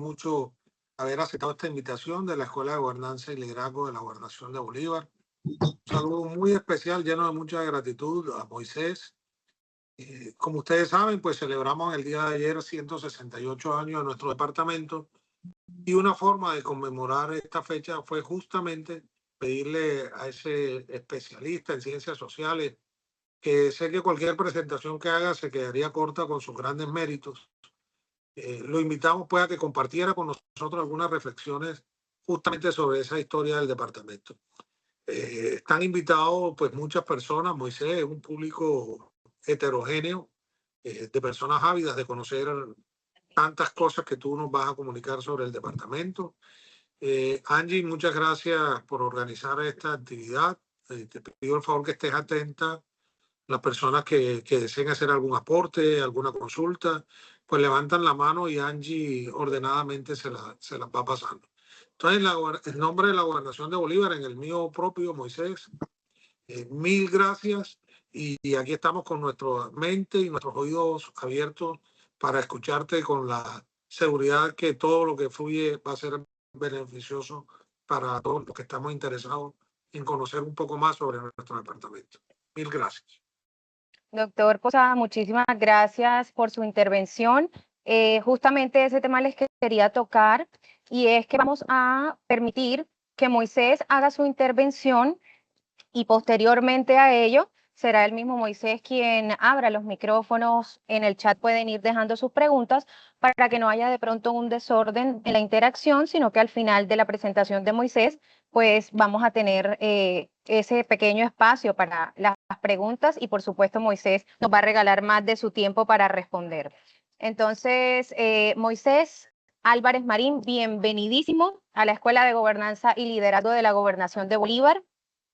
mucho haber aceptado esta invitación de la Escuela de Gobernanza y Liderazgo de la Gobernación de Bolívar. Un saludo muy especial, lleno de mucha gratitud a Moisés. Como ustedes saben, pues celebramos el día de ayer 168 años de nuestro departamento y una forma de conmemorar esta fecha fue justamente pedirle a ese especialista en ciencias sociales, que sé que cualquier presentación que haga se quedaría corta con sus grandes méritos. Lo invitamos pues a que compartiera con nosotros algunas reflexiones justamente sobre esa historia del departamento. Están invitados pues muchas personas. Moisés es un público heterogéneo, de personas ávidas de conocer tantas cosas que tú nos vas a comunicar sobre el departamento. Angie, muchas gracias por organizar esta actividad. Te pido el favor que estés atenta. Las personas que deseen hacer algún aporte, alguna consulta, pues levantan la mano y Angie ordenadamente se las va pasando. Entonces, en nombre de la Gobernación de Bolívar, en el mío propio, Moisés, mil gracias, y aquí estamos con nuestra mente y nuestros oídos abiertos para escucharte con la seguridad que todo lo que fluye va a ser beneficioso para todos los que estamos interesados en conocer un poco más sobre nuestro departamento. Mil gracias. Doctor Posada, muchísimas gracias por su intervención. Justamente ese tema les quería tocar, y es que vamos a permitir que Moisés haga su intervención y posteriormente a ello será el mismo Moisés quien abra los micrófonos. En el chat pueden ir dejando sus preguntas para que no haya de pronto un desorden en la interacción, sino que al final de la presentación de Moisés pues vamos a tener ese pequeño espacio para las preguntas, y por supuesto Moisés nos va a regalar más de su tiempo para responder. Entonces, Moisés Álvarez Marín, bienvenidísimo a la Escuela de Gobernanza y Liderazgo de la Gobernación de Bolívar.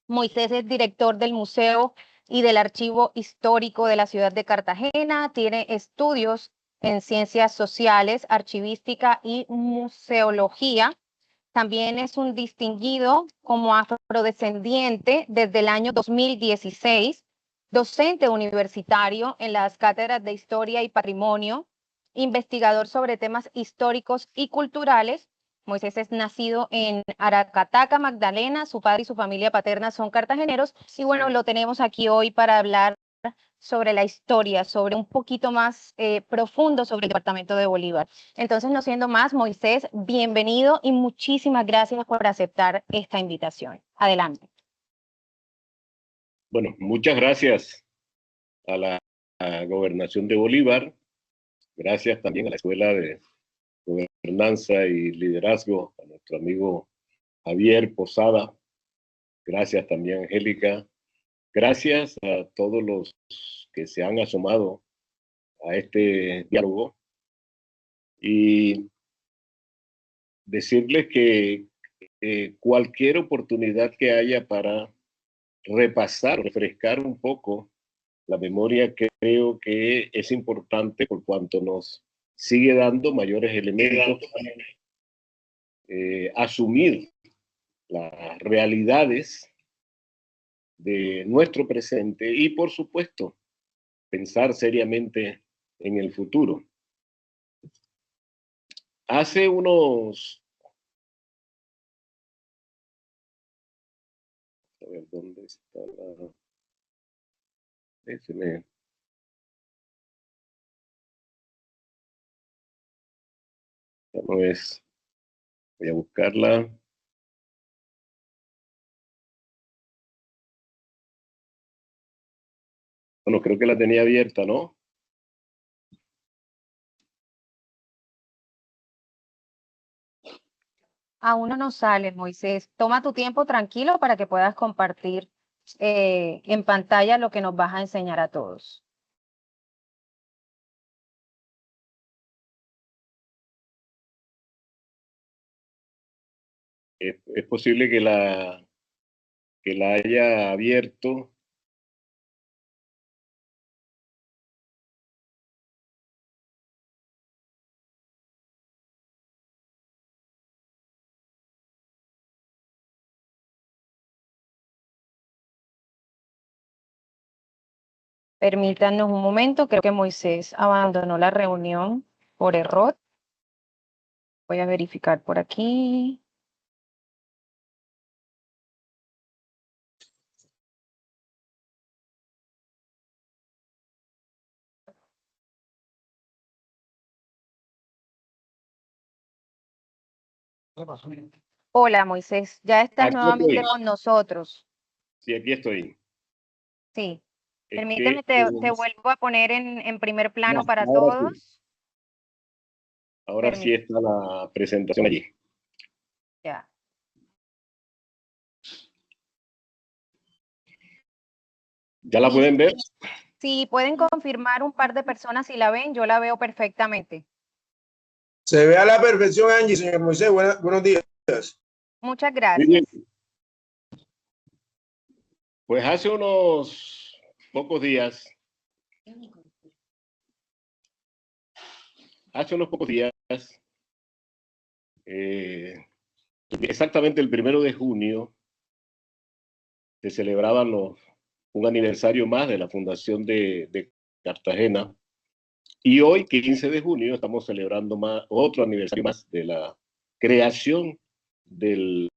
Moisés es director del Museo y del Archivo Histórico de la ciudad de Cartagena, tiene estudios en ciencias sociales, archivística y museología. También es un distinguido como afrodescendiente desde el año 2016, docente universitario en las cátedras de Historia y Patrimonio, investigador sobre temas históricos y culturales. Moisés es nacido en Aracataca, Magdalena. Su padre y su familia paterna son cartageneros. Y bueno, lo tenemos aquí hoy para hablar sobre la historia, sobre un poquito más profundo sobre el departamento de Bolívar. Entonces, no siendo más, Moisés, bienvenido y muchísimas gracias por aceptar esta invitación. Adelante. Bueno, muchas gracias a la Gobernación de Bolívar. Gracias también a la Escuela de Gobernanza y Liderazgo, a nuestro amigo Javier Posada. Gracias también, Angélica. Gracias a todos los que se han asomado a este diálogo. Y decirles que cualquier oportunidad que haya para repasar, refrescar un poco la memoria, creo que es importante por cuanto nos sigue dando mayores elementos, asumir las realidades de nuestro presente y, por supuesto, pensar seriamente en el futuro. Hace unos... A ver, ¿dónde está la...? Déjeme... No es... Voy a buscarla. Bueno, creo que la tenía abierta, ¿no? Aún no nos sale, Moisés. Toma tu tiempo tranquilo para que puedas compartir en pantalla lo que nos vas a enseñar a todos. Es posible que la haya abierto. Permítanos un momento, creo que Moisés abandonó la reunión por error. Voy a verificar por aquí. Hola, Moisés, ya estás Aquí nuevamente estoy. con nosotros. Sí, aquí estoy. Sí, Es permíteme, que, te vuelvo a poner en primer plano para ahora sí, todos. ahora sí está la presentación allí. Ya. ¿Ya la pueden ver? Si pueden confirmar un par de personas si la ven, yo la veo perfectamente. Se ve a la perfección, Angie, señor Moisés. Buenos días. Muchas Muy bien. gracias. Pues hace unos pocos días, exactamente el 1 de junio, se celebraban un aniversario más de la fundación de Cartagena. Y hoy, 15 de junio, estamos celebrando otro aniversario más de la creación del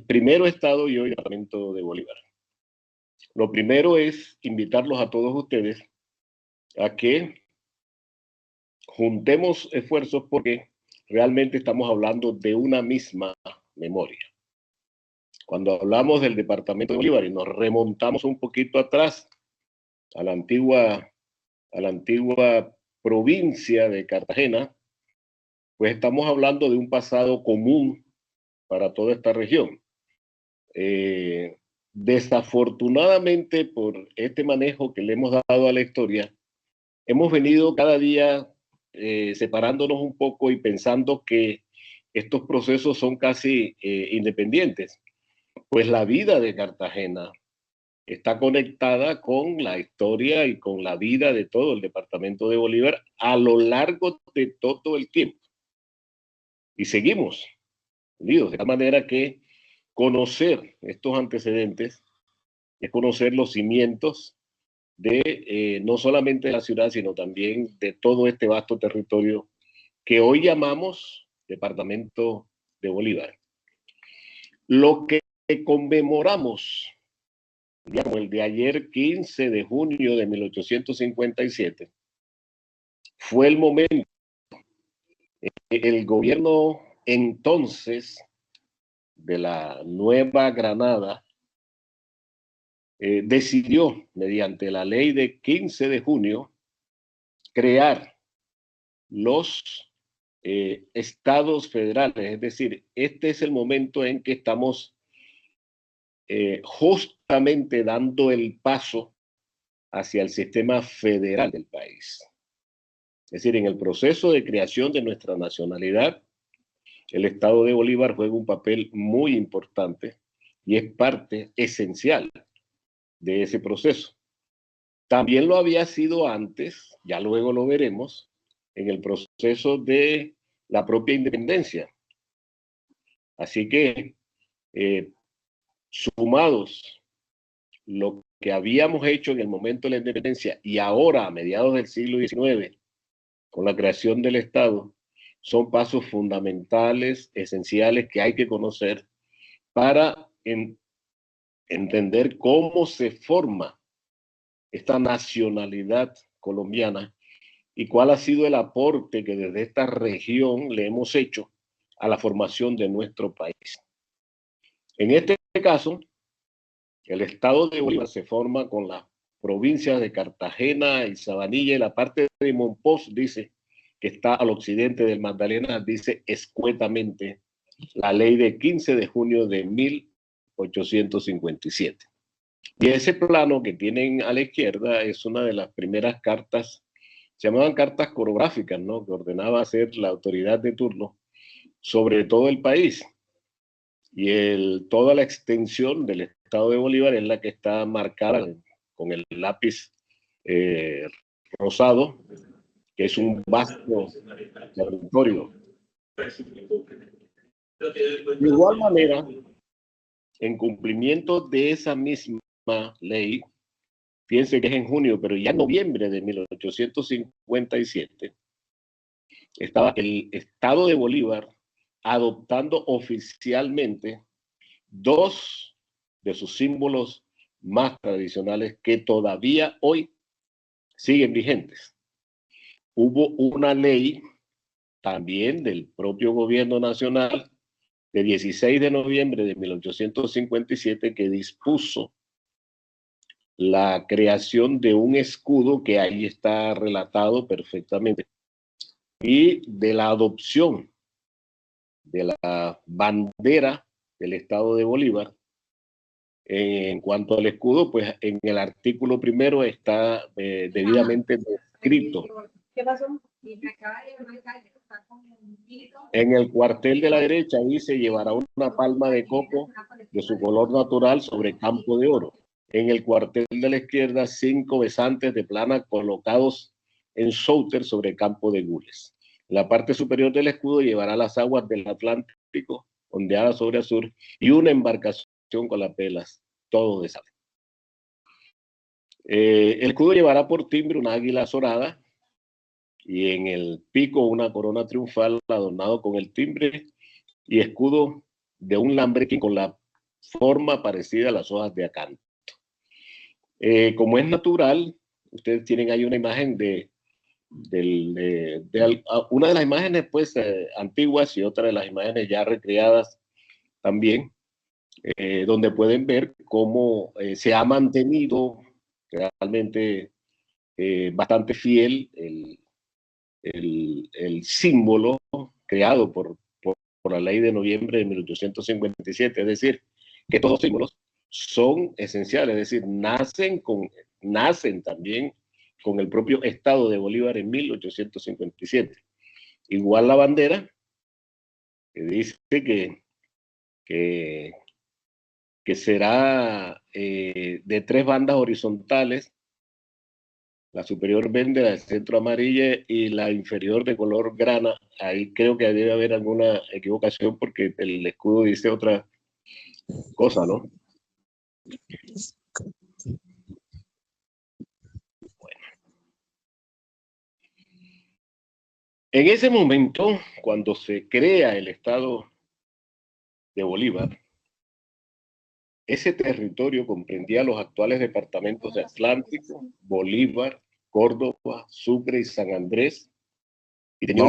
primero estado y hoy departamento de Bolívar. Lo primero es invitarlos a todos ustedes a que juntemos esfuerzos porque realmente estamos hablando de una misma memoria. Cuando hablamos del departamento de Bolívar y nos remontamos un poquito atrás a la antigua provincia de Cartagena, pues estamos hablando de un pasado común para toda esta región. Desafortunadamente, por este manejo que le hemos dado a la historia, hemos venido cada día separándonos un poco y pensando que estos procesos son casi independientes. Pues la vida de Cartagena está conectada con la historia y con la vida de todo el departamento de Bolívar a lo largo de todo el tiempo. Y seguimos unidos, de tal manera que conocer estos antecedentes es conocer los cimientos de no solamente de la ciudad, sino también de todo este vasto territorio que hoy llamamos Departamento de Bolívar. Lo que conmemoramos, como el de ayer, 15 de junio de 1857, fue el momento el gobierno entonces de la Nueva Granada decidió, mediante la ley de 15 de junio, crear los estados federales. Es decir, este es el momento en que estamos justamente dando el paso hacia el sistema federal del país. Es decir, en el proceso de creación de nuestra nacionalidad, el Estado de Bolívar juega un papel muy importante y es parte esencial de ese proceso. También lo había sido antes, ya luego lo veremos, en el proceso de la propia independencia. Así que, sumados lo que habíamos hecho en el momento de la independencia y ahora a mediados del siglo XIX, con la creación del Estado, son pasos fundamentales, esenciales que hay que conocer para entender cómo se forma esta nacionalidad colombiana y cuál ha sido el aporte que desde esta región le hemos hecho a la formación de nuestro país. En este caso, el estado de Bolívar se forma con las provincias de Cartagena y Sabanilla, y la parte de Monpós dice que está al occidente del Magdalena, dice escuetamente la ley de 15 de junio de 1857. Y ese plano que tienen a la izquierda es una de las primeras cartas, se llamaban cartas coreográficas, ¿no?, que ordenaba hacer la autoridad de turno sobre todo el país. Y toda la extensión del estado de Bolívar es la que está marcada con el lápiz rosado, que es un vasto territorio. De igual manera, en cumplimiento de esa misma ley, piense que es en junio, pero ya en noviembre de 1857, estaba el Estado de Bolívar adoptando oficialmente dos de sus símbolos más tradicionales que todavía hoy siguen vigentes. Hubo una ley también del propio gobierno nacional de 16 de noviembre de 1857 que dispuso la creación de un escudo que ahí está relatado perfectamente y de la adopción de la bandera del Estado de Bolívar. En cuanto al escudo, pues en el artículo primero está debidamente descrito. ¿Qué pasó? En el cuartel de la derecha dice: llevará una palma de coco de su color natural sobre campo de oro. En el cuartel de la izquierda, 5 besantes de plana colocados en souter sobre campo de gules. En la parte superior del escudo llevará las aguas del Atlántico, ondeadas sobre azul, y una embarcación con las velas, todo de sal. El escudo llevará por timbre una águila azorada y en el pico una corona triunfal adornado con el timbre y escudo de un lambrequín con la forma parecida a las hojas de acanto. Como es natural, ustedes tienen ahí una imagen de una de las imágenes pues antiguas y otra de las imágenes ya recreadas también, donde pueden ver cómo se ha mantenido realmente bastante fiel el símbolo creado por la ley de noviembre de 1857, es decir, que todos los símbolos son esenciales, es decir, nacen también con el propio Estado de Bolívar en 1857. Igual la bandera, que dice que será de 3 bandas horizontales, la superior verde, la del centro amarilla y la inferior de color grana. Ahí creo que debe haber alguna equivocación porque el escudo dice otra cosa, ¿no? Bueno. En ese momento, cuando se crea el Estado de Bolívar, ese territorio comprendía los actuales departamentos de Atlántico, Bolívar, Córdoba, Sucre y San Andrés. Y tenía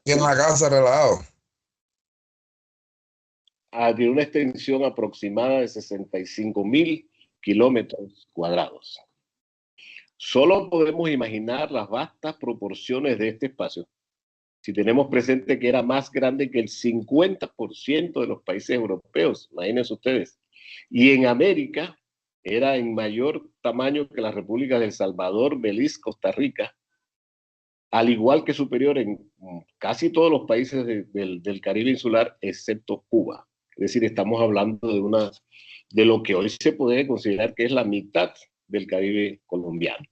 tiene una casa relajado. Tiene una extensión aproximada de 65.000 kilómetros cuadrados. Solo podemos imaginar las vastas proporciones de este espacio si tenemos presente que era más grande que el 50% de los países europeos, imagínense ustedes. Y en América era en mayor tamaño que las repúblicas de El Salvador, Belice, Costa Rica, al igual que superior en casi todos los países del Caribe insular, excepto Cuba. Es decir, estamos hablando de lo que hoy se puede considerar que es la mitad del Caribe colombiano.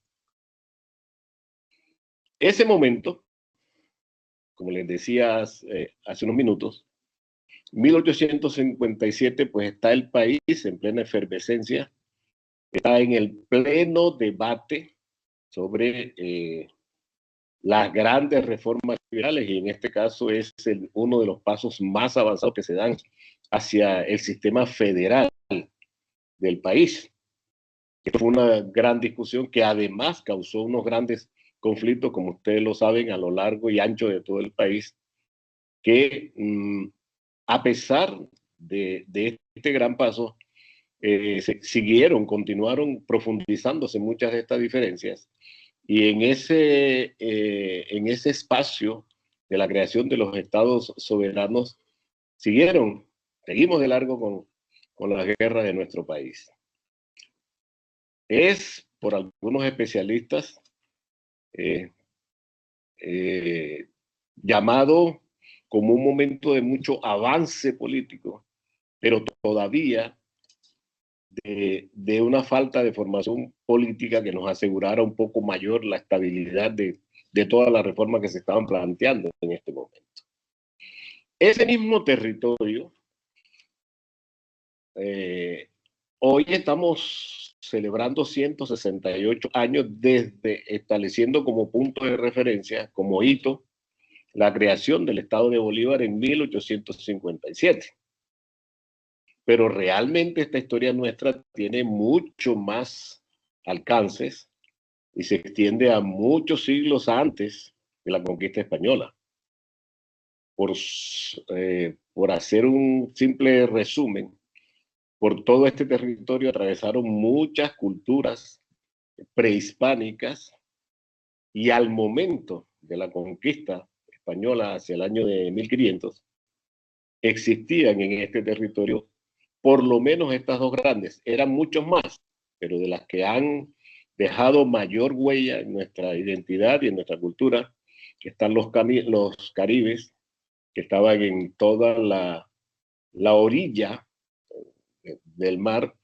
Ese momento, como les decía hace unos minutos, 1857, pues está el país en plena efervescencia, está en el pleno debate sobre las grandes reformas liberales, y en este caso es uno de los pasos más avanzados que se dan hacia el sistema federal del país. Esto fue una gran discusión que además causó unos grandes conflictos, como ustedes lo saben, a lo largo y ancho de todo el país, que a pesar de este gran paso, continuaron profundizándose muchas de estas diferencias, y en ese espacio de la creación de los estados soberanos seguimos de largo con la guerra de nuestro país. Es, por algunos especialistas, llamado como un momento de mucho avance político, pero todavía de una falta de formación política que nos asegurara un poco mayor la estabilidad de todas las reformas que se estaban planteando en este momento. Ese mismo territorio, hoy estamos celebrando 168 años desde estableciendo como punto de referencia, como hito, la creación del Estado de Bolívar en 1857. Pero realmente esta historia nuestra tiene mucho más alcances y se extiende a muchos siglos antes de la conquista española. Por hacer un simple resumen, por todo este territorio atravesaron muchas culturas prehispánicas y al momento de la conquista española hacia el año de 1500, existían en este territorio por lo menos estas dos grandes. Eran muchos más, pero de las que han dejado mayor huella en nuestra identidad y en nuestra cultura, están los caribes, que estaban en toda la orilla del mar.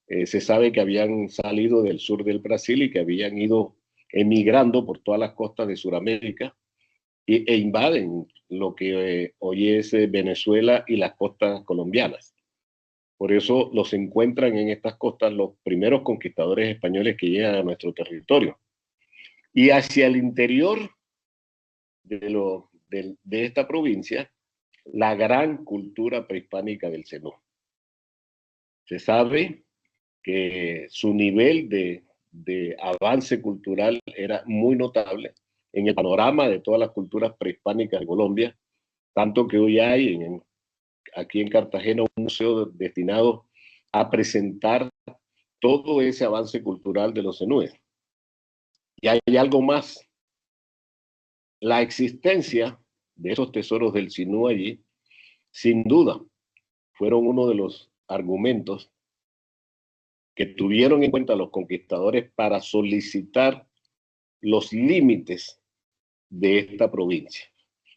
Se sabe que habían salido del sur del Brasil y que habían ido emigrando por todas las costas de Sudamérica e invaden lo que hoy es Venezuela y las costas colombianas. Por eso los encuentran en estas costas los primeros conquistadores españoles que llegan a nuestro territorio. Y hacia el interior de esta provincia, la gran cultura prehispánica del Zenú. Se sabe que su nivel de avance cultural era muy notable en el panorama de todas las culturas prehispánicas de Colombia, tanto que hoy hay aquí en Cartagena un museo destinado a presentar todo ese avance cultural de los zenúes. Y hay algo más. La existencia de esos tesoros del Zenú allí, sin duda, fueron uno de los argumentos que tuvieron en cuenta los conquistadores para solicitar los límites de esta provincia.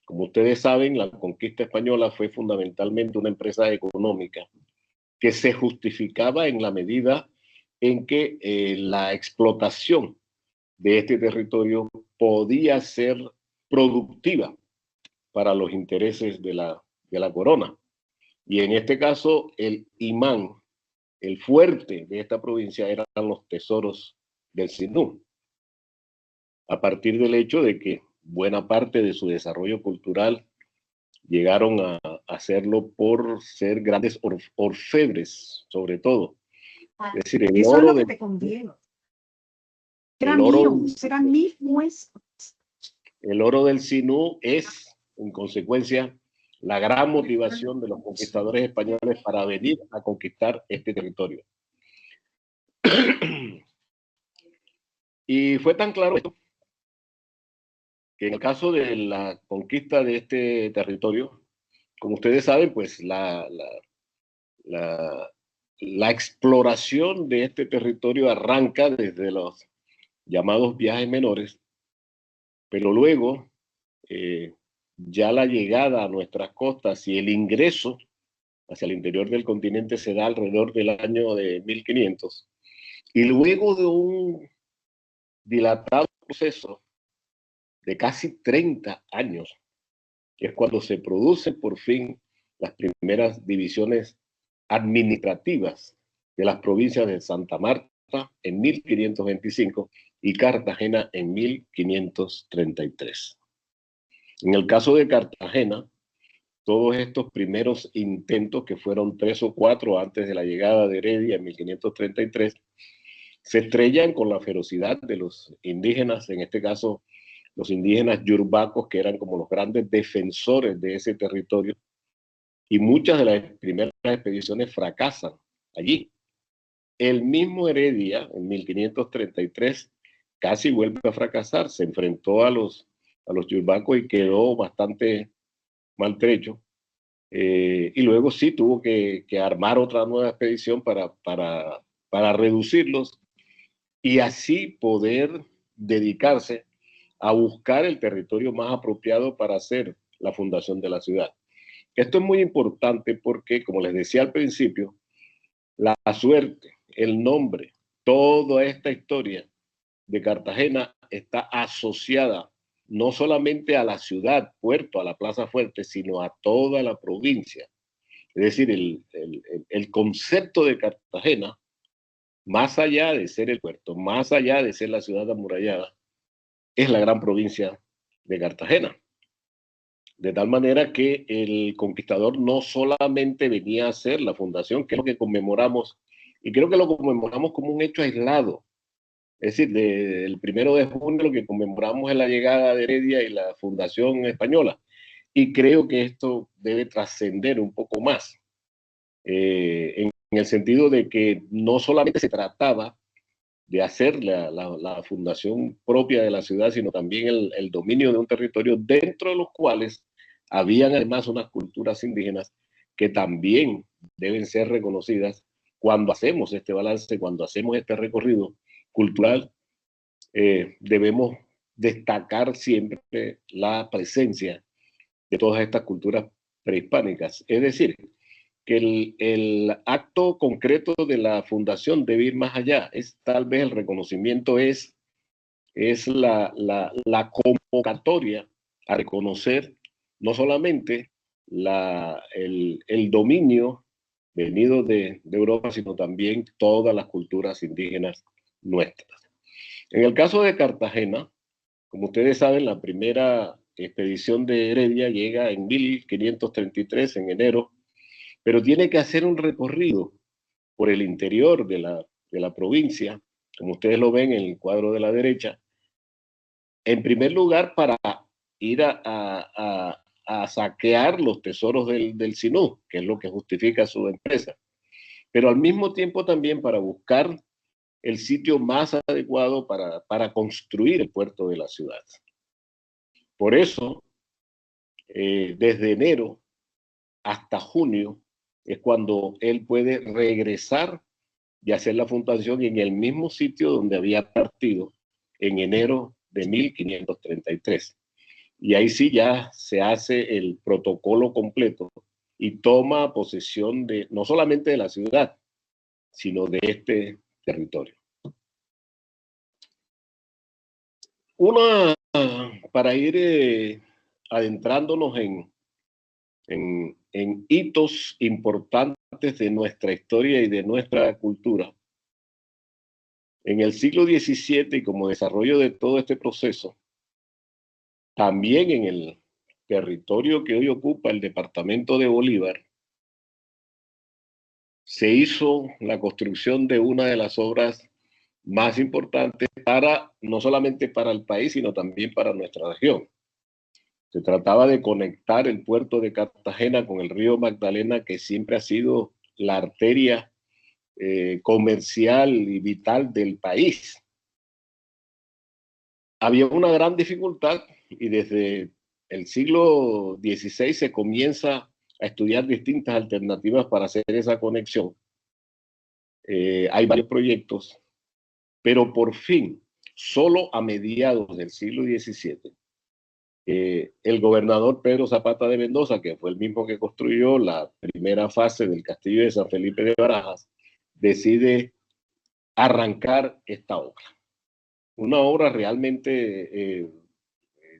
Como ustedes saben, la conquista española fue fundamentalmente una empresa económica que se justificaba en la medida en que la explotación de este territorio podía ser productiva para los intereses de la corona. Y en este caso, el imán, el fuerte de esta provincia eran los tesoros del Zenú, a partir del hecho de que buena parte de su desarrollo cultural llegaron a hacerlo por ser grandes orfebres, sobre todo. Es decir, el Eso oro es lo que del, te conviene. el Eran oro, míos, eran mis muestras. el oro del Zenú es, en consecuencia, la gran motivación de los conquistadores españoles para venir a conquistar este territorio. Y fue tan claro esto que en el caso de la conquista de este territorio, como ustedes saben, pues la exploración de este territorio arranca desde los llamados viajes menores, pero luego ya la llegada a nuestras costas y el ingreso hacia el interior del continente se da alrededor del año de 1500. Y luego de un dilatado proceso de casi 30 años, que es cuando se producen por fin las primeras divisiones administrativas de las provincias de Santa Marta en 1525 y Cartagena en 1533. En el caso de Cartagena, todos estos primeros intentos, que fueron 3 o 4 antes de la llegada de Heredia en 1533, se estrellan con la ferocidad de los indígenas, en este caso los indígenas yurbacos, que eran como los grandes defensores de ese territorio, y muchas de las primeras expediciones fracasan allí. El mismo Heredia, en 1533, casi vuelve a fracasar, se enfrentó a los yurbacos y quedó bastante maltrecho. Y luego sí tuvo que armar otra nueva expedición para reducirlos y así poder dedicarse a buscar el territorio más apropiado para hacer la fundación de la ciudad. Esto es muy importante porque, como les decía al principio, la suerte, el nombre, toda esta historia de Cartagena está asociada no solamente a la ciudad, puerto, a la plaza fuerte, sino a toda la provincia. Es decir, el concepto de Cartagena, más allá de ser el puerto, más allá de ser la ciudad amurallada, es la gran provincia de Cartagena. De tal manera que el conquistador no solamente venía a hacer la fundación, que es lo que conmemoramos, y creo que lo conmemoramos como un hecho aislado. Es decir, el 1 de junio lo que conmemoramos es la llegada de Heredia y la fundación española. Y creo que esto debe trascender un poco más, en el sentido de que no solamente se trataba de hacer la fundación propia de la ciudad, sino también el dominio de un territorio dentro de los cuales habían además unas culturas indígenas que también deben ser reconocidas cuando hacemos este balance, cuando hacemos este recorrido cultural. Debemos destacar siempre la presencia de todas estas culturas prehispánicas. Es decir, que el acto concreto de la fundación debe ir más allá. Es tal vez el reconocimiento es la convocatoria a reconocer no solamente el dominio venido de Europa, sino también todas las culturas indígenas nuestras. En el caso de Cartagena, como ustedes saben, la primera expedición de Heredia llega en 1533, en enero, pero tiene que hacer un recorrido por el interior de la provincia, como ustedes lo ven en el cuadro de la derecha, en primer lugar para ir a saquear los tesoros del Sinú, que es lo que justifica su empresa, pero al mismo tiempo también para buscar el sitio más adecuado para construir el puerto de la ciudad. Por eso, desde enero hasta junio es cuando él puede regresar y hacer la fundación en el mismo sitio donde había partido en enero de 1533. Y ahí sí ya se hace el protocolo completo y toma posesión de no solamente de la ciudad, sino de este territorio. Para ir adentrándonos en hitos importantes de nuestra historia y de nuestra cultura. En el siglo XVII, y como desarrollo de todo este proceso, también en el territorio que hoy ocupa el departamento de Bolívar, se hizo la construcción de una de las obras más importantes no solamente para el país, sino también para nuestra región. Se trataba de conectar el puerto de Cartagena con el río Magdalena, que siempre ha sido la arteria comercial y vital del país. Había una gran dificultad y desde el siglo XVI se comienza a estudiar distintas alternativas para hacer esa conexión. Hay varios proyectos, pero por fin, solo a mediados del siglo XVII, el gobernador Pedro Zapata de Mendoza, que fue el mismo que construyó la primera fase del castillo de San Felipe de Barajas, decide arrancar esta obra. Una obra realmente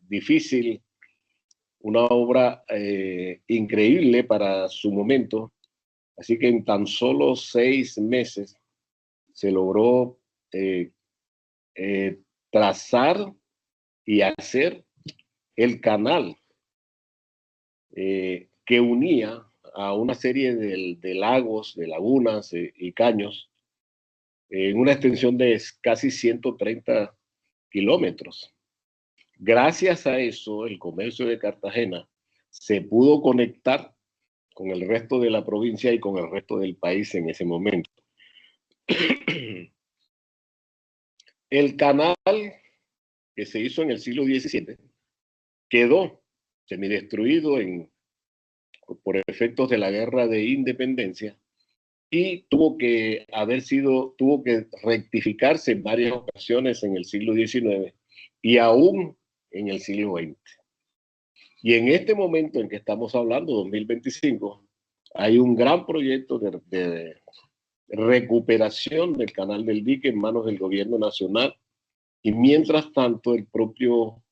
difícil, una obra increíble para su momento. Así que en tan solo 6 meses se logró trazar y hacer el canal que unía a una serie de lagos, de lagunas y caños en una extensión de casi 130 kilómetros. Gracias a eso, el comercio de Cartagena se pudo conectar con el resto de la provincia y con el resto del país en ese momento. El canal que se hizo en el siglo XVII quedó semidestruido por efectos de la guerra de independencia y tuvo que rectificarse en varias ocasiones en el siglo XIX y aún en el siglo XX. Y en este momento en que estamos hablando, 2025, hay un gran proyecto de recuperación del canal del dique en manos del gobierno nacional y mientras tanto el propio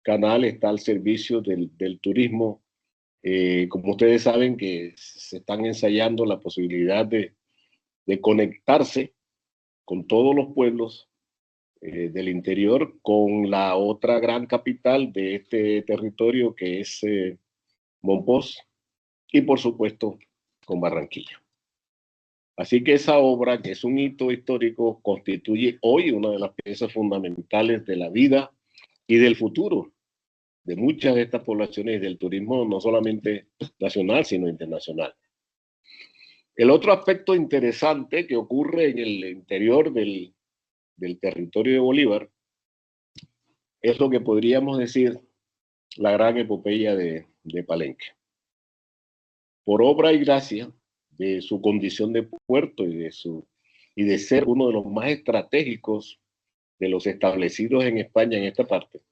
canal está al servicio del turismo. Como ustedes saben que se están ensayando la posibilidad de conectarse con todos los pueblos del interior con la otra gran capital de este territorio que es Mompox y, por supuesto, con Barranquilla. Así que esa obra, que es un hito histórico, constituye hoy una de las piezas fundamentales de la vida y del futuro de muchas de estas poblaciones y del turismo, no solamente nacional, sino internacional. El otro aspecto interesante que ocurre en el interior del territorio de Bolívar es lo que podríamos decir la gran epopeya de Palenque. Por obra y gracia de su condición de puerto y de ser uno de los más estratégicos de los establecidos en España en esta parte,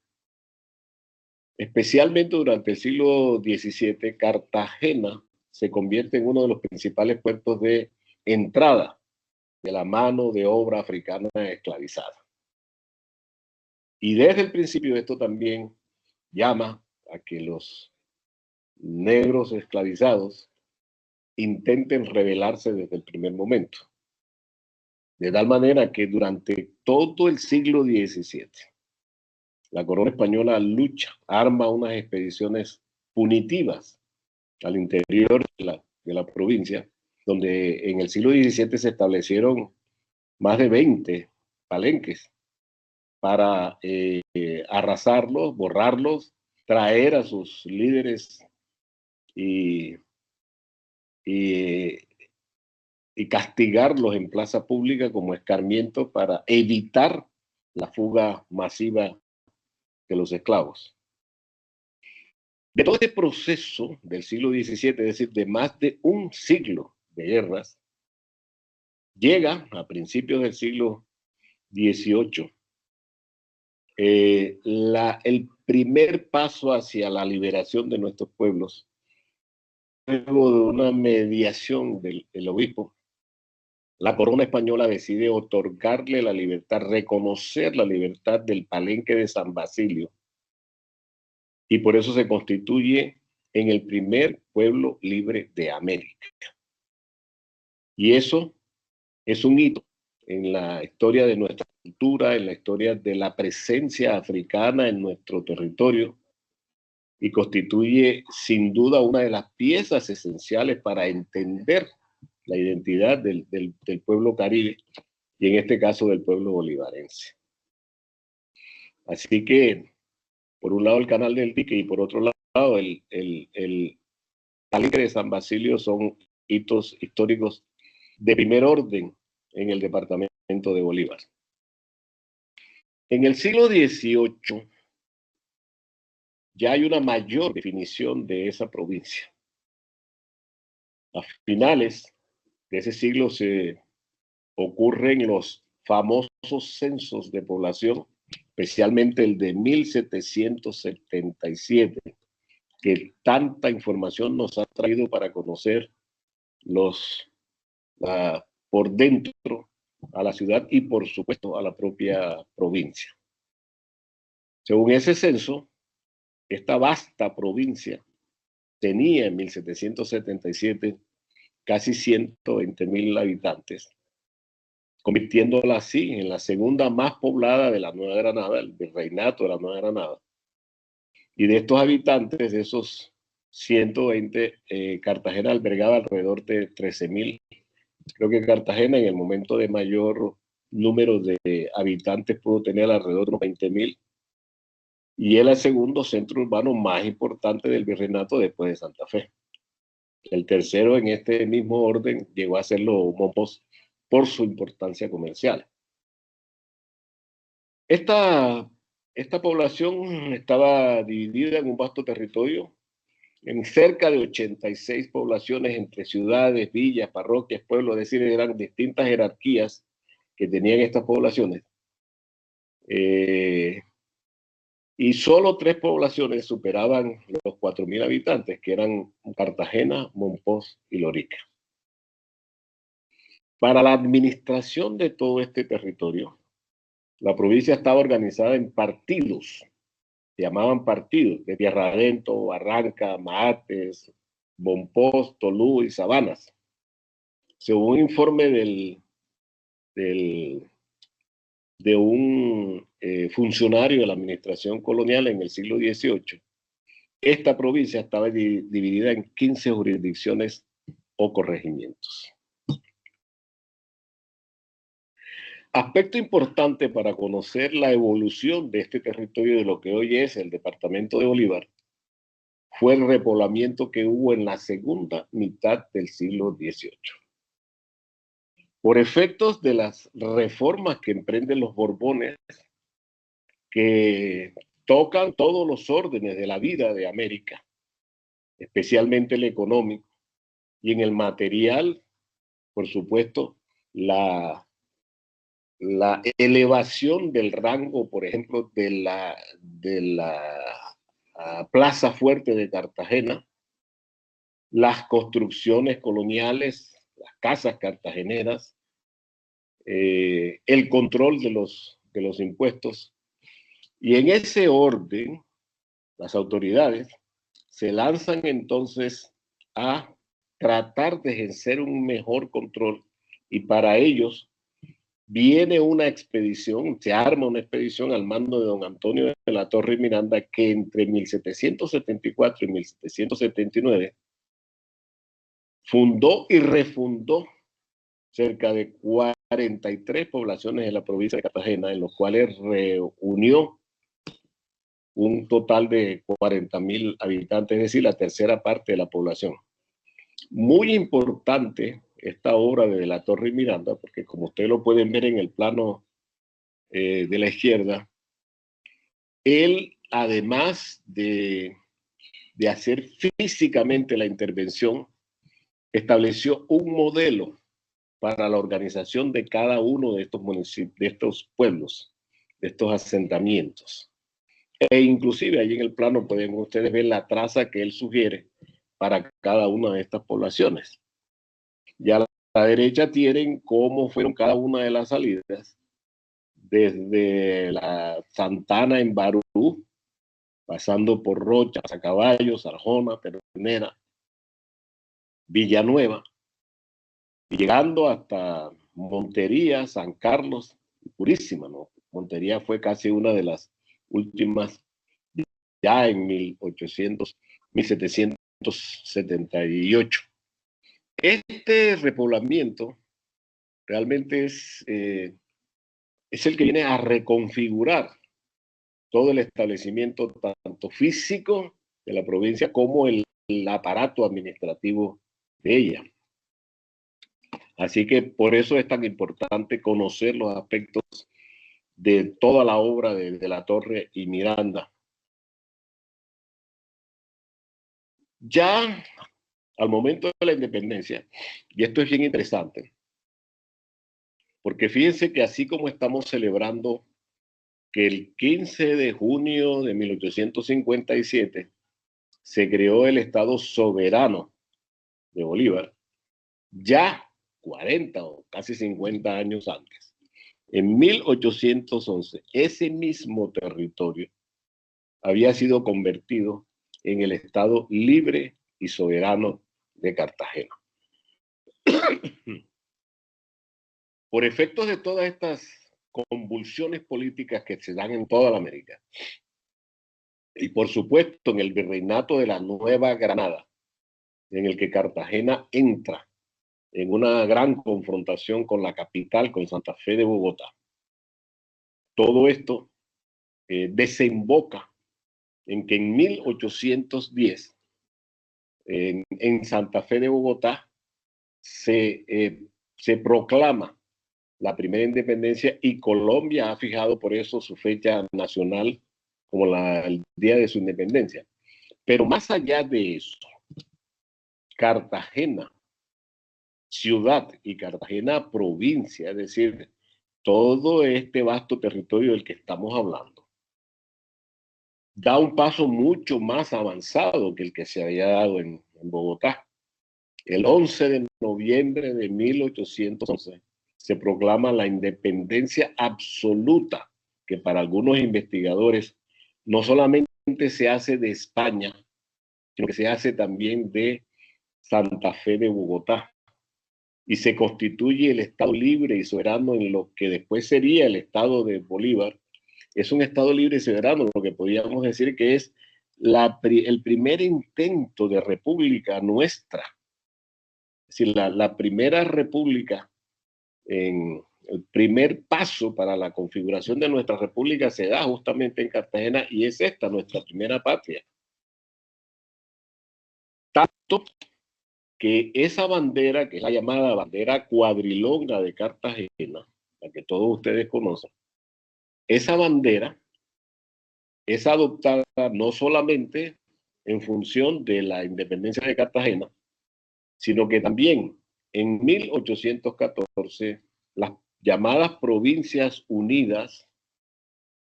especialmente durante el siglo XVII, Cartagena se convierte en uno de los principales puertos de entrada de la mano de obra africana esclavizada. Y desde el principio esto también llama a que los negros esclavizados intenten rebelarse desde el primer momento. De tal manera que durante todo el siglo XVII, la corona española arma unas expediciones punitivas al interior de la provincia, donde en el siglo XVII se establecieron más de 20 palenques para arrasarlos, borrarlos, traer a sus líderes y castigarlos en plaza pública como escarmiento para evitar la fuga masiva de los esclavos. De todo este proceso del siglo XVII, es decir, de más de un siglo de guerras, llega a principios del siglo XVIII el primer paso hacia la liberación de nuestros pueblos, luego de una mediación del obispo. La corona española decide otorgarle la libertad, reconocer la libertad del Palenque de San Basilio, y por eso se constituye en el primer pueblo libre de América. Y eso es un hito en la historia de nuestra cultura, en la historia de la presencia africana en nuestro territorio, y constituye sin duda una de las piezas esenciales para entender la identidad del pueblo caribe, y en este caso del pueblo bolivarense. Así que, por un lado el Canal del Dique y por otro lado el Palenque de San Basilio son hitos históricos de primer orden en el departamento de Bolívar. En el siglo XVIII ya hay una mayor definición de esa provincia. A finales de ese siglo se ocurren los famosos censos de población, especialmente el de 1777, que tanta información nos ha traído para conocer por dentro a la ciudad y por supuesto a la propia provincia. Según ese censo, esta vasta provincia tenía en 1777 casi 120,000 habitantes, convirtiéndola así en la segunda más poblada de la Nueva Granada, el virreinato de la Nueva Granada. Y de estos habitantes, de esos 120, Cartagena albergaba alrededor de 13,000. Creo que Cartagena en el momento de mayor número de habitantes pudo tener alrededor de 20,000. Y era el segundo centro urbano más importante del virreinato después de Santa Fe. El tercero en este mismo orden llegó a serlo Mompox por su importancia comercial. Esta población estaba dividida en un vasto territorio, en cerca de 86 poblaciones entre ciudades, villas, parroquias, pueblos, es decir, eran distintas jerarquías que tenían estas poblaciones. Y solo 3 poblaciones superaban los 4,000 habitantes, que eran Cartagena, Mompox y Lorica. Para la administración de todo este territorio, la provincia estaba organizada en partidos, se llamaban partidos, de Tierra Adentro, Barranca, Maates, Mompox, Tolú y Sabanas. Según un informe de un funcionario de la administración colonial en el siglo XVIII, esta provincia estaba dividida en 15 jurisdicciones o corregimientos. Aspecto importante para conocer la evolución de este territorio de lo que hoy es el departamento de Bolívar fue el repoblamiento que hubo en la segunda mitad del siglo XVIII. Por efectos de las reformas que emprenden los Borbones, que tocan todos los órdenes de la vida de América, especialmente el económico, y en el material, por supuesto, la elevación del rango, por ejemplo, de la Plaza Fuerte de Cartagena, las construcciones coloniales, las casas cartageneras, el control de los impuestos. Y en ese orden, las autoridades se lanzan entonces a tratar de ejercer un mejor control, y para ellos viene una expedición, se arma una expedición al mando de don Antonio de la Torre y Miranda, que entre 1774 y 1779 fundó y refundó cerca de 43 poblaciones de la provincia de Cartagena, en los cuales reunió un total de 40.000 habitantes, es decir, la tercera parte de la población. Muy importante esta obra de la Torre y Miranda, porque como ustedes lo pueden ver en el plano de la izquierda, él, además de hacer físicamente la intervención, estableció un modelo para la organización de cada uno de estos municipios, de estos pueblos, de estos asentamientos. E inclusive ahí en el plano pueden ustedes ver la traza que él sugiere para cada una de estas poblaciones. Ya a la derecha tienen cómo fueron cada una de las salidas, desde la Santana en Barú, pasando por Rocha, Caballos, Arjona, Ternera, Villanueva, y llegando hasta Montería, San Carlos y Purísima, ¿no? Montería fue casi una de las últimas, ya en 1778. Este repoblamiento realmente es el que viene a reconfigurar todo el establecimiento, tanto físico de la provincia como el aparato administrativo de ella. Así que por eso es tan importante conocer los aspectos de toda la obra de la Torre y Miranda. Ya al momento de la independencia, y esto es bien interesante, porque fíjense que así como estamos celebrando que el 15 de junio de 1857 se creó el Estado soberano de Bolívar, ya 40 o casi 50 años antes, en 1811, ese mismo territorio había sido convertido en el Estado libre y soberano de Cartagena. Por efectos de todas estas convulsiones políticas que se dan en toda la América, y por supuesto en el virreinato de la Nueva Granada, en el que Cartagena entra en una gran confrontación con la capital, con Santa Fe de Bogotá. Todo esto desemboca en que en 1810, en Santa Fe de Bogotá, se proclama la primera independencia, y Colombia ha fijado por eso su fecha nacional como el día de su independencia. Pero más allá de eso, Cartagena ciudad y Cartagena provincia, es decir, todo este vasto territorio del que estamos hablando, da un paso mucho más avanzado que el que se había dado en Bogotá. El 11 de noviembre de 1811 se proclama la independencia absoluta, que para algunos investigadores no solamente se hace de España, sino que se hace también de Santa Fe de Bogotá, y se constituye el Estado libre y soberano en lo que después sería el Estado de Bolívar. Es un Estado libre y soberano, lo que podríamos decir que es el primer intento de república nuestra, es decir, la primera república, el primer paso para la configuración de nuestra república se da justamente en Cartagena, y es esta nuestra primera patria. Tanto que esa bandera, que es la llamada bandera cuadrilonga de Cartagena, la que todos ustedes conocen, esa bandera es adoptada no solamente en función de la independencia de Cartagena, sino que también en 1814 las llamadas Provincias Unidas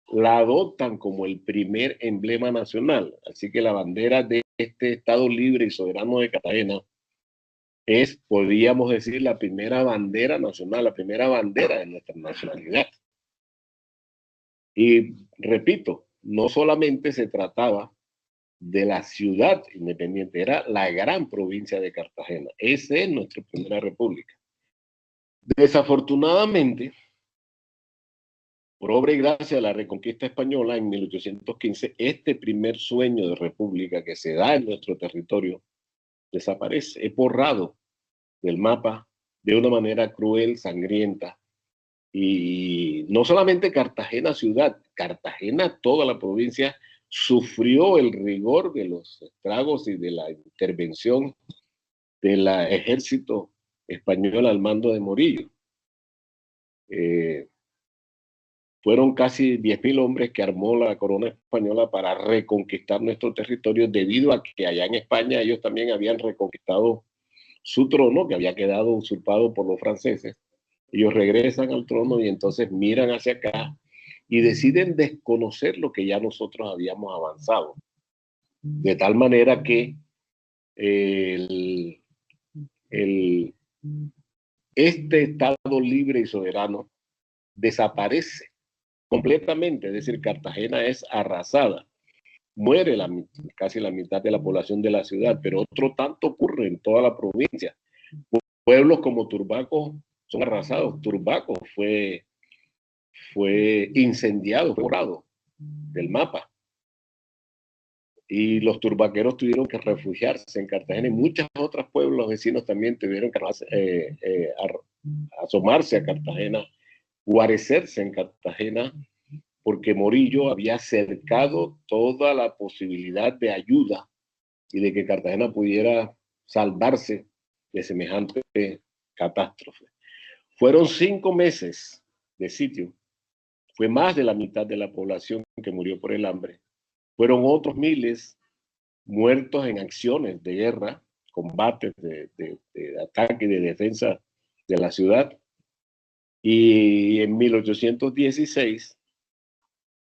la adoptan como el primer emblema nacional. Así que la bandera de este Estado libre y soberano de Cartagena es, podríamos decir, la primera bandera nacional, la primera bandera de nuestra nacionalidad. Y repito, no solamente se trataba de la ciudad independiente, era la gran provincia de Cartagena. Esa es nuestra primera república. Desafortunadamente, por obra y gracia de la reconquista española en 1815, este primer sueño de república que se da en nuestro territorio desaparece, es borrado del mapa de una manera cruel, sangrienta. Y no solamente Cartagena ciudad, Cartagena, toda la provincia, sufrió el rigor de los estragos y de la intervención del ejército español al mando de Morillo. Fueron casi 10.000 hombres que armó la corona española para reconquistar nuestro territorio, debido a que allá en España ellos también habían reconquistado su trono, que había quedado usurpado por los franceses. Ellos regresan al trono y entonces miran hacia acá y deciden desconocer lo que ya nosotros habíamos avanzado. De tal manera que este Estado libre y soberano desaparece completamente, es decir, Cartagena es arrasada. Muere casi la mitad de la población de la ciudad, pero otro tanto ocurre en toda la provincia. Pueblos como Turbaco son arrasados. Turbaco fue incendiado, fue borrado del mapa. Y los turbaqueros tuvieron que refugiarse en Cartagena, y muchos otros pueblos vecinos también tuvieron que asomarse a Cartagena, guarecerse en Cartagena, porque Morillo había cercado toda la posibilidad de ayuda y de que Cartagena pudiera salvarse de semejante catástrofe. Fueron 5 meses de sitio. Fue más de la mitad de la población que murió por el hambre. Fueron otros miles muertos en acciones de guerra, combates de ataque y de defensa de la ciudad. Y en 1816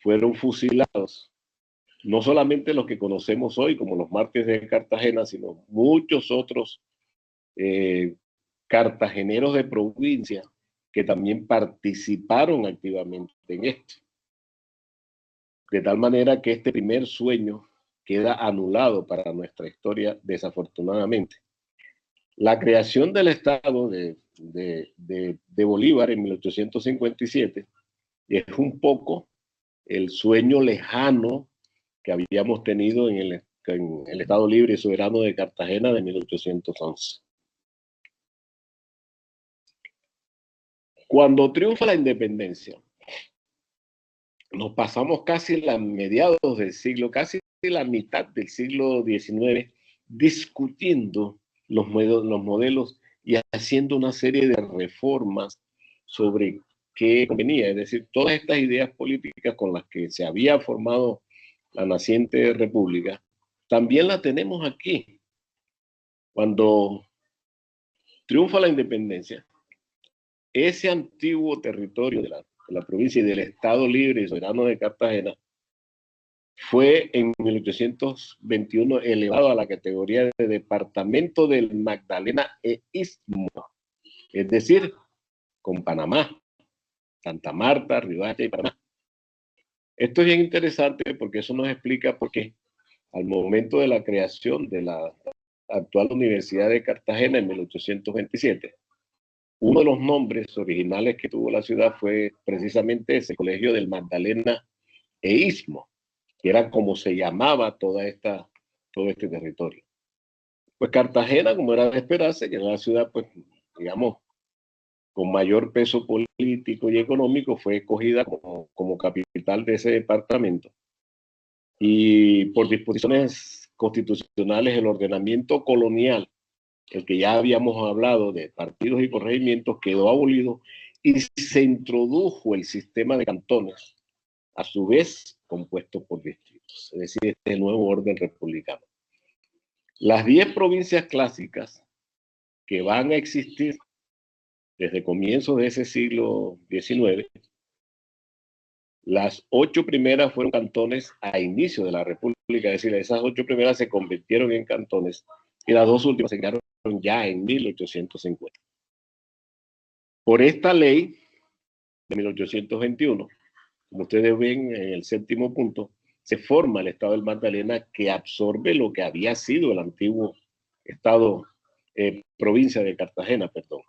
fueron fusilados no solamente los que conocemos hoy como los mártires de Cartagena, sino muchos otros cartageneros de provincia que también participaron activamente en esto. De tal manera que este primer sueño queda anulado para nuestra historia, desafortunadamente. La creación del Estado de Bolívar en 1857 es un poco el sueño lejano que habíamos tenido en el Estado Libre y Soberano de Cartagena de 1811. Cuando triunfa la independencia, nos pasamos casi la mediados del siglo, casi la mitad del siglo XIX, discutiendo los modelos y haciendo una serie de reformas sobre qué convenía. Es decir, todas estas ideas políticas con las que se había formado la naciente república, también la tenemos aquí. Cuando triunfa la independencia, ese antiguo territorio de la provincia y del Estado Libre y Soberano de Cartagena fue en 1821 elevado a la categoría de departamento del Magdalena e Istmo, es decir, con Panamá, Santa Marta, Riohacha y Panamá. Esto es bien interesante porque eso nos explica por qué al momento de la creación de la actual Universidad de Cartagena en 1827, uno de los nombres originales que tuvo la ciudad fue precisamente ese, Colegio del Magdalena e Istmo. que era como se llamaba todo este territorio. Pues Cartagena, como era de esperarse, que era la ciudad, pues, digamos, con mayor peso político y económico, fue escogida como capital de ese departamento. Y por disposiciones constitucionales, el ordenamiento colonial, el que ya habíamos hablado de partidos y corregimientos, quedó abolido y se introdujo el sistema de cantones, a su vez compuesto por distritos, es decir, este nuevo orden republicano. Las 10 provincias clásicas que van a existir desde comienzos de ese siglo XIX, las 8 primeras fueron cantones a inicio de la República, es decir, esas 8 primeras se convirtieron en cantones y las 2 últimas se crearon ya en 1850. Por esta ley de 1821, como ustedes ven en el 7º punto, se forma el Estado del Magdalena, que absorbe lo que había sido el antiguo Estado, provincia de Cartagena, perdón.